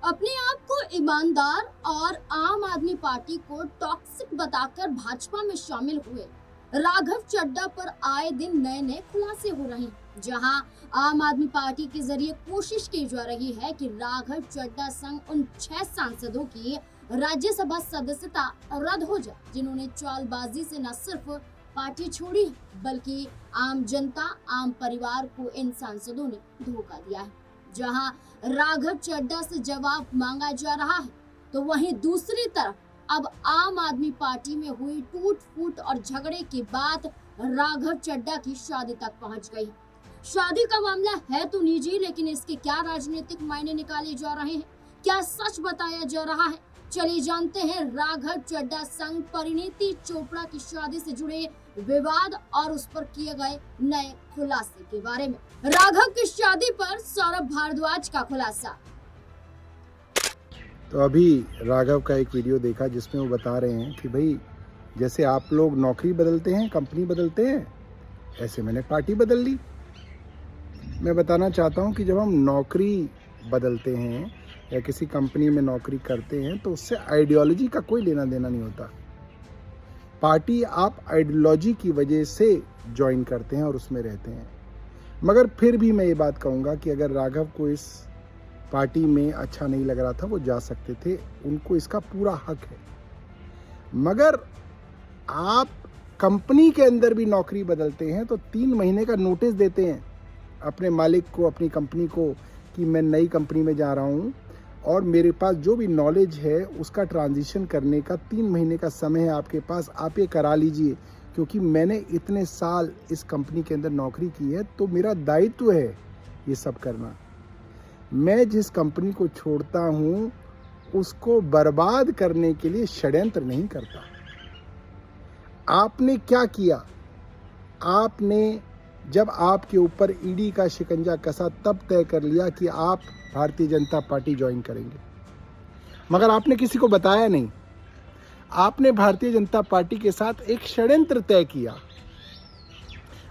अपने आप को ईमानदार और आम आदमी पार्टी को टॉक्सिक बताकर भाजपा में शामिल हुए राघव चड्ढा पर आए दिन नए नए खुलासे हो रहे हैं। जहां आम आदमी पार्टी के जरिए कोशिश की जा रही है कि राघव चड्ढा संग उन 6 सांसदों की राज्यसभा सदस्यता रद्द हो जाए जिन्होंने चालबाजी से न सिर्फ पार्टी छोड़ी है बल्कि आम जनता आम परिवार को इन सांसदों ने धोखा दिया है। जहां राघव चड्ढा से जवाब मांगा जा रहा है तो वहीं दूसरी तरफ अब आम आदमी पार्टी में हुई टूट फूट और झगड़े की बात राघव चड्ढा की शादी तक पहुंच गई। शादी का मामला है तो निजी, लेकिन इसके क्या राजनीतिक मायने निकाले जा रहे हैं, क्या सच बताया जा रहा है, चलिए जानते हैं राघव चड्ढा संग परिणीति चोपड़ा की शादी से जुड़े विवाद और उस पर किए गए नए खुलासे के बारे में। राघव की शादी पर सौरभ भारद्वाज का खुलासा। तो अभी राघव का एक वीडियो देखा जिसमें वो बता रहे हैं कि भाई जैसे आप लोग नौकरी बदलते हैं, कंपनी बदलते हैं, ऐसे मैंने पार्टी बदल ली। मैं बताना चाहता हूं कि जब हम नौकरी बदलते हैं या किसी कंपनी में नौकरी करते हैं तो उससे आइडियोलॉजी का कोई लेना देना नहीं होता। पार्टी आप आइडियोलॉजी की वजह से ज्वाइन करते हैं और उसमें रहते हैं। मगर फिर भी मैं ये बात कहूँगा कि अगर राघव को इस पार्टी में अच्छा नहीं लग रहा था वो जा सकते थे, उनको इसका पूरा हक है। मगर आप कंपनी के अंदर भी नौकरी बदलते हैं तो 3 महीने का नोटिस देते हैं अपने मालिक को, अपनी कंपनी को कि मैं नई कंपनी में जा रहा हूँ और मेरे पास जो भी नॉलेज है उसका ट्रांजिशन करने का 3 महीने का समय है आपके पास, आप ये करा लीजिए क्योंकि मैंने इतने साल इस कंपनी के अंदर नौकरी की है तो मेरा दायित्व है ये सब करना। मैं जिस कंपनी को छोड़ता हूँ उसको बर्बाद करने के लिए षड्यंत्र नहीं करता। आपने क्या किया? आपने जब आपके ऊपर ईडी का शिकंजा कसा तब तय कर लिया कि आप भारतीय जनता पार्टी ज्वाइन करेंगे, मगर आपने किसी को बताया नहीं। आपने भारतीय जनता पार्टी के साथ एक षड्यंत्र तय किया।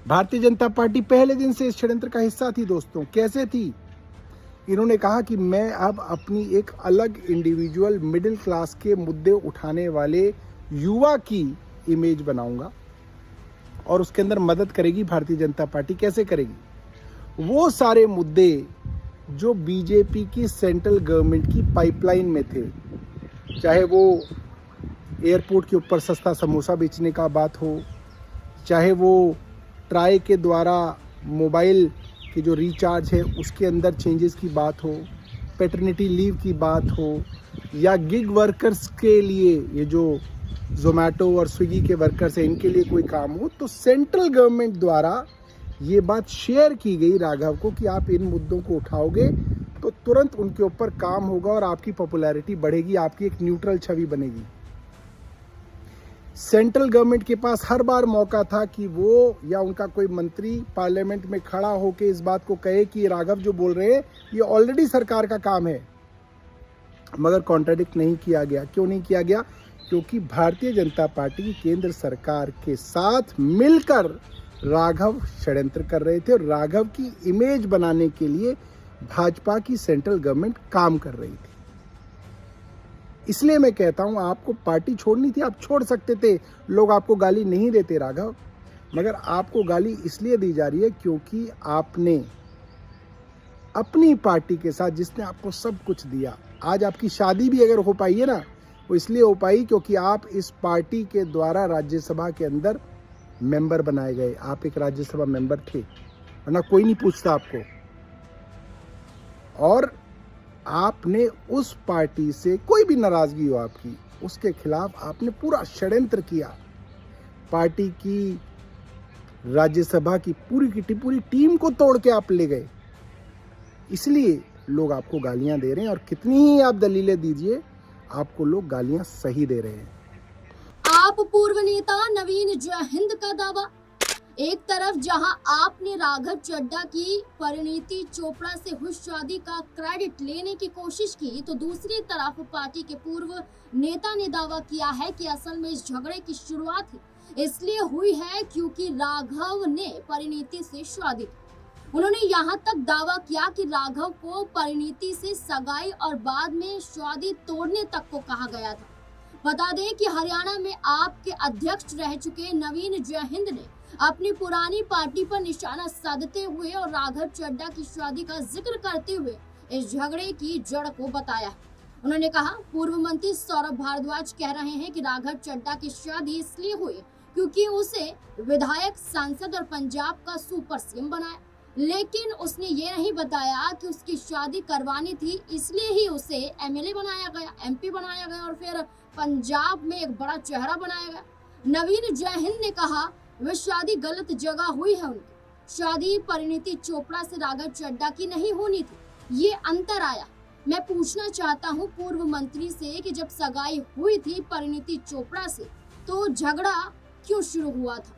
भारतीय जनता पार्टी पहले दिन से इस षड्यंत्र का हिस्सा थी। दोस्तों, कैसे थी? इन्होंने कहा कि मैं अब अपनी एक अलग इंडिविजुअल मिडिल क्लास के मुद्दे उठाने वाले युवा की इमेज बनाऊंगा और उसके अंदर मदद करेगी भारतीय जनता पार्टी। कैसे करेगी? वो सारे मुद्दे जो बीजेपी की सेंट्रल गवर्नमेंट की पाइपलाइन में थे, चाहे वो एयरपोर्ट के ऊपर सस्ता समोसा बेचने का बात हो, चाहे वो ट्राई के द्वारा मोबाइल कि जो रिचार्ज है उसके अंदर चेंजेस की बात हो, पैटर्निटी लीव की बात हो, या गिग वर्कर्स के लिए ये जो जोमेटो और स्विगी के वर्कर्स हैं इनके लिए कोई काम हो, तो सेंट्रल गवर्नमेंट द्वारा ये बात शेयर की गई राघव को कि आप इन मुद्दों को उठाओगे तो तुरंत उनके ऊपर काम होगा और आपकी पॉपुलैरिटी बढ़ेगी, आपकी एक न्यूट्रल छवि बनेगी। सेंट्रल गवर्नमेंट के पास हर बार मौका था कि वो या उनका कोई मंत्री पार्लियामेंट में खड़ा होकर इस बात को कहे कि राघव जो बोल रहे हैं ये ऑलरेडी सरकार का काम है, मगर कॉन्ट्राडिक्ट नहीं किया गया। क्यों नहीं किया गया? क्योंकि भारतीय जनता पार्टी केंद्र सरकार के साथ मिलकर राघव षड्यंत्र कर रहे थे और राघव की इमेज बनाने के लिए भाजपा की सेंट्रल गवर्नमेंट काम कर रही थी। इसलिए मैं कहता हूं आपको पार्टी छोड़नी थी, आप छोड़ सकते थे। लोग आपको गाली नहीं देते राघव, मगर आपको गाली इसलिए दी जा रही है क्योंकि आपने अपनी पार्टी के साथ, जिसने आपको सब कुछ दिया, आज आपकी शादी भी अगर हो पाई है ना, वो इसलिए हो पाई क्योंकि आप इस पार्टी के द्वारा राज्यसभा के अंदर मेंबर बनाए गए। आप एक राज्यसभा मेंबर थे, वरना कोई नहीं पूछता आपको। और आपने उस पार्टी से कोई भी नाराजगी हो आपकी, उसके खिलाफ आपने पूरा षड्यंत्र किया। पार्टी की राज्यसभा की पूरी टीम को तोड़ के आप ले गए। इसलिए लोग आपको गालियां दे रहे हैं और कितनी ही आप दलीलें दीजिए, आपको लोग गालियां सही दे रहे हैं। आप पूर्व नेता नवीन जय हिंद का दावा। एक तरफ जहां आपने राघव चड्ढा की परिणीति चोपड़ा से हुई शादी का क्रेडिट लेने की कोशिश की, तो दूसरी तरफ पार्टी के पूर्व नेता ने दावा किया है कि असल में इस झगड़े की शुरुआत इसलिए हुई है क्योंकि राघव ने परिणीति से शादी की। उन्होंने यहाँ तक दावा किया कि राघव को परिणीति से सगाई और बाद में शादी तोड़ने तक को कहा गया था। बता दें कि हरियाणा में आप के अध्यक्ष रह चुके नवीन जयहिंद ने अपनी पुरानी पार्टी पर निशाना साधते हुए और राघव चड्ढा की शादी का जिक्र करते हुए इस झगड़े की जड़ को बताया। उन्होंने कहा, पूर्व मंत्री सौरभ भारद्वाज कह रहे हैं कि राघव चड्ढा की शादी इसलिए हुई क्योंकि उसे विधायक, सांसद और पंजाब का सुपर सीएम बनाया, लेकिन उसने ये नहीं बताया कि उसकी शादी करवानी थी, इसलिए ही उसे एमएलए बनाया गया, एमपी बनाया गया और फिर पंजाब में एक बड़ा चेहरा बनाया गया। नवीन जयहिंद ने कहा, वह शादी गलत जगह हुई है। उनकी शादी परिणीति चोपड़ा से राघव चड्ढा की नहीं होनी थी, ये अंतर आया। मैं पूछना चाहता हूँ पूर्व मंत्री से कि जब सगाई हुई थी परिणीति चोपड़ा से तो झगड़ा क्यों शुरू हुआ था?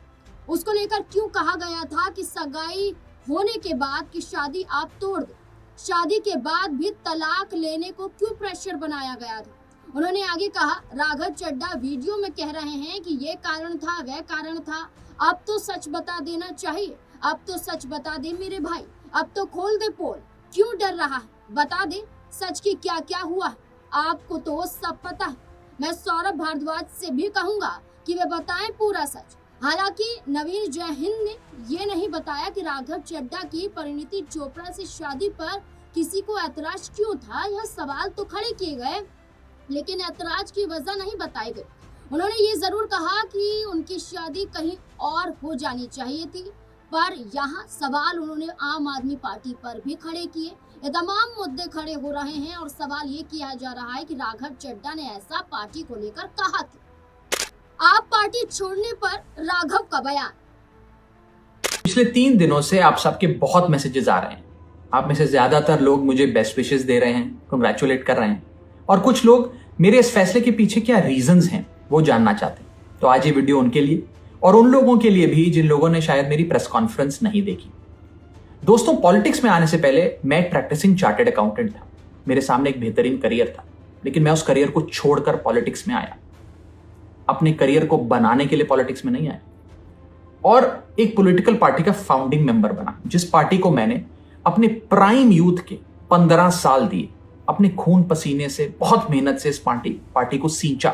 उसको लेकर क्यों कहा गया था कि सगाई होने के बाद की शादी आप तोड़ दो? शादी के बाद भी तलाक लेने को क्यों प्रेशर बनाया गया था? उन्होंने आगे कहा, राघव चड्ढा वीडियो में कह रहे हैं कि ये कारण था, वह कारण था। अब तो सच बता देना चाहिए, अब तो सच बता दे मेरे भाई, अब तो खोल दे पोल, क्यों डर रहा है? बता दे सच की क्या क्या हुआ, आपको तो सब पता है। मैं सौरभ भारद्वाज से भी कहूंगा कि वे बताएं पूरा सच। हालांकि नवीन जयहिंद ने ये नहीं बताया कि राघव चड्ढा की परिणीति चोपड़ा से शादी पर किसी को ऐतराज क्यों था। यह सवाल तो खड़े किए गए, लेकिन ऐतराज की वजह नहीं बताई गई। उन्होंने ये जरूर कहा कि उनकी शादी कहीं और हो जानी चाहिए थी, पर यहाँ सवाल उन्होंने आम आदमी पार्टी पर भी खड़े किए। ये तमाम मुद्दे खड़े हो रहे हैं और सवाल ये किया जा रहा है कि राघव चड्ढा ने ऐसा पार्टी को लेकर कहा क्यों? आप पार्टी छोड़ने पर राघव का बयान। पिछले 3 दिनों से आप सबके बहुत मैसेजेस आ रहे हैं। आप में से ज्यादातर लोग मुझे बेस्ट विशेस दे रहे हैं, कंग्रेचुलेट कर रहे हैं, और कुछ लोग मेरे इस फैसले के पीछे क्या रीजंस हैं वो जानना चाहते हैं। तो आज ये वीडियो उनके लिए और उन लोगों के लिए भी जिन लोगों ने शायद मेरी प्रेस कॉन्फ्रेंस नहीं देखी। दोस्तों, पॉलिटिक्स में आने से पहले मैं एक प्रैक्टिसिंग चार्टर्ड अकाउंटेंट था। मेरे सामने एक बेहतरीन करियर था, लेकिन मैं उस करियर को छोड़कर पॉलिटिक्स में आया। अपने करियर को बनाने के लिए पॉलिटिक्स में नहीं आया और एक पॉलिटिकल पार्टी का फाउंडिंग मेंबर बना, जिस पार्टी को मैंने अपने प्राइम यूथ के 15 साल दिए, अपने खून पसीने से, बहुत मेहनत से इस पार्टी को सींचा।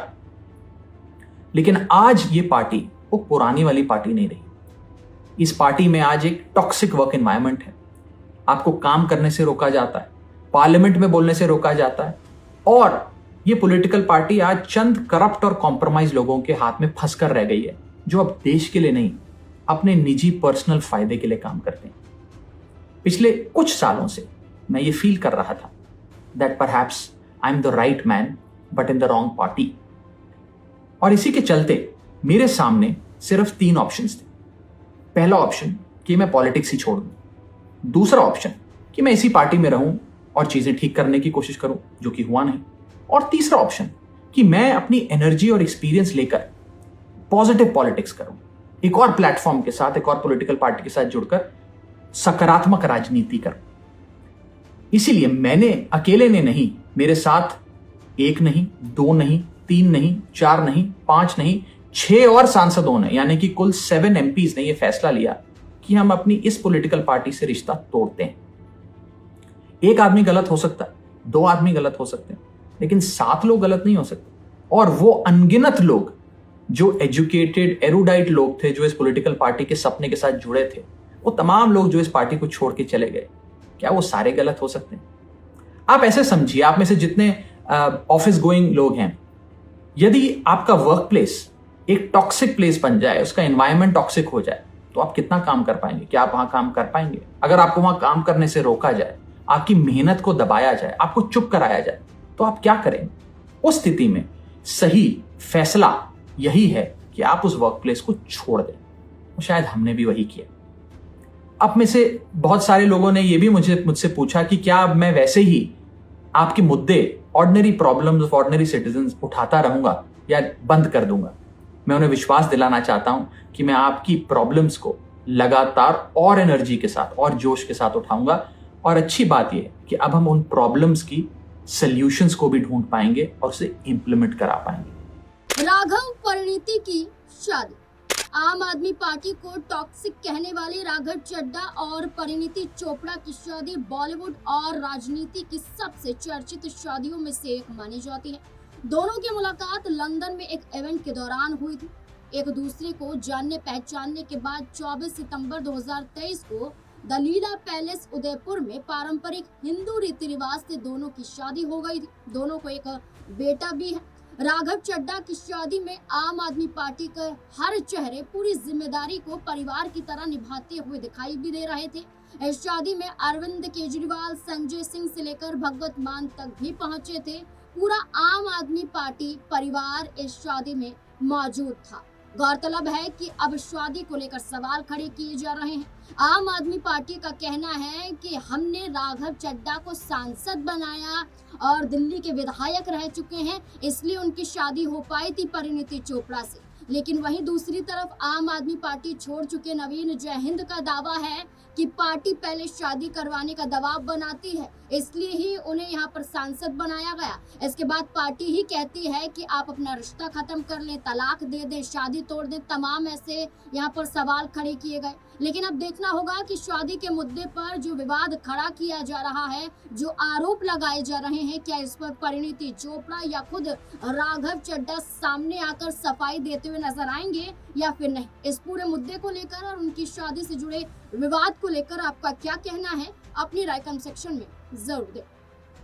लेकिन आज ये पार्टी वो पुरानी वाली पार्टी नहीं रही। इस पार्टी में आज एक टॉक्सिक वर्क एनवायरनमेंट है। आपको काम करने से रोका जाता है, पार्लियामेंट में बोलने से रोका जाता है, और ये पॉलिटिकल पार्टी आज चंद करप्ट और कॉम्प्रोमाइज लोगों के हाथ में फंसकर रह गई है, जो अब देश के लिए नहीं, अपने निजी पर्सनल फायदे के लिए काम करते हैं। पिछले कुछ सालों से मैं ये फील कर रहा था that perhaps I am the right man but in the wrong party, और इसी के चलते मेरे सामने सिर्फ 3 ऑप्शंस थे। पहला ऑप्शन कि मैं पॉलिटिक्स ही छोड़ दूं, दूसरा ऑप्शन कि मैं इसी पार्टी में रहूं और चीजें ठीक करने की कोशिश करूं, जो कि हुआ नहीं, और तीसरा ऑप्शन कि मैं अपनी एनर्जी और एक्सपीरियंस लेकर पॉजिटिव पॉलिटिक्स करूं, एक और प्लेटफॉर्म के साथ, एक और पॉलिटिकल पार्टी के साथ जुड़कर सकारात्मक राजनीति करूं। इसीलिए मैंने अकेले ने नहीं, मेरे साथ 1 नहीं, 2 नहीं, 3 नहीं, 4 नहीं, 5 नहीं, 6 और सांसदों ने, यानी कि कुल 7 MPs ने यह फैसला लिया कि हम अपनी इस पॉलिटिकल पार्टी से रिश्ता तोड़ते हैं। एक आदमी गलत हो सकता है, 2 आदमी गलत हो सकते हैं, लेकिन 7 लोग गलत नहीं हो सकते। और वो अनगिनत लोग जो एजुकेटेड, एरुडाइट लोग थे, जो इस पॉलिटिकल पार्टी के सपने के साथ जुड़े थे, वो तमाम लोग जो इस पार्टी को छोड़ के चले गए, क्या वो सारे गलत हो सकते हैं? आप ऐसे समझिए, आप में से जितने ऑफिस गोइंग लोग हैं, यदि आपका वर्क प्लेस एक टॉक्सिक प्लेस बन जाए, उसका एनवायरनमेंट टॉक्सिक हो जाए, तो आप कितना काम कर पाएंगे? क्या आप वहां काम कर पाएंगे? अगर आपको वहां काम करने से रोका जाए, आपकी मेहनत को दबाया जाए, आपको चुप कराया जाए, तो आप क्या करेंगे? उस स्थिति में सही फैसला यही है कि आप उस वर्क प्लेस को छोड़ दें। और शायद हमने भी वही किया। अब में से बहुत सारे लोगों ने यह भी मुझसे पूछा कि क्या अब मैं वैसे ही आपके मुद्दे, ordinary problems of ordinary citizens उठाता रहूंगा या बंद कर दूंगा? मैं उन्हें विश्वास दिलाना चाहता हूं कि मैं आपकी प्रॉब्लम्स को लगातार और एनर्जी के साथ और जोश के साथ उठाऊंगा। और अच्छी बात यह है कि अब हम उन प्रॉब्लम्स की सॉल्यूशंस को भी ढूंढ पाएंगे और उसे इंप्लीमेंट करा पाएंगे। राघव परिणीति की शादी। आम आदमी पार्टी को टॉक्सिक कहने वाले राघव चड्ढा और परिणीति चोपड़ा की शादी बॉलीवुड और राजनीति की सबसे चर्चित शादियों में से एक मानी जाती है। दोनों की मुलाकात लंदन में एक इवेंट के दौरान हुई थी। एक दूसरे को जानने पहचानने के बाद 24 सितंबर 2023 को द लीला पैलेस उदयपुर में पारंपरिक हिंदू रीति रिवाज से दोनों की शादी हो गई थी। दोनों को एक बेटा भी है। राघव चड्ढा की शादी में आम आदमी पार्टी के हर चेहरे पूरी जिम्मेदारी को परिवार की तरह निभाते हुए दिखाई भी दे रहे थे। इस शादी में अरविंद केजरीवाल, संजय सिंह से लेकर भगवत मान तक भी पहुंचे थे। पूरा आम आदमी पार्टी परिवार इस शादी में मौजूद था। गौरतलब है कि अब शादी को लेकर सवाल खड़े किए जा रहे हैं। आम आदमी पार्टी का कहना है कि हमने राघव चड्ढा को सांसद बनाया और दिल्ली के विधायक रह चुके हैं, इसलिए उनकी शादी हो पाई थी परिणीति चोपड़ा से। लेकिन वहीं दूसरी तरफ आम आदमी पार्टी छोड़ चुके नवीन जयहिंद का दावा है कि पार्टी पहले शादी करवाने का दबाव बनाती है, इसलिए ही उन्हें यहाँ पर सांसद बनाया गया। इसके बाद पार्टी ही कहती है कि आप अपना रिश्ता खत्म कर लें, तलाक दे दें, शादी तोड़ दें। तमाम ऐसे यहाँ पर सवाल खड़े किए गए। लेकिन अब देखना होगा कि शादी के मुद्दे पर जो विवाद खड़ा किया जा रहा है, जो आरोप लगाए जा रहे हैं, क्या इस पर परिणीति चोपड़ा या खुद राघव चड्ढा सामने आकर सफाई देते हुए नजर आएंगे या फिर नहीं। इस पूरे मुद्दे को लेकर और उनकी शादी से जुड़े विवाद को लेकर आपका क्या कहना है, अपनी राय कमेंट सेक्शन में जरूर दें।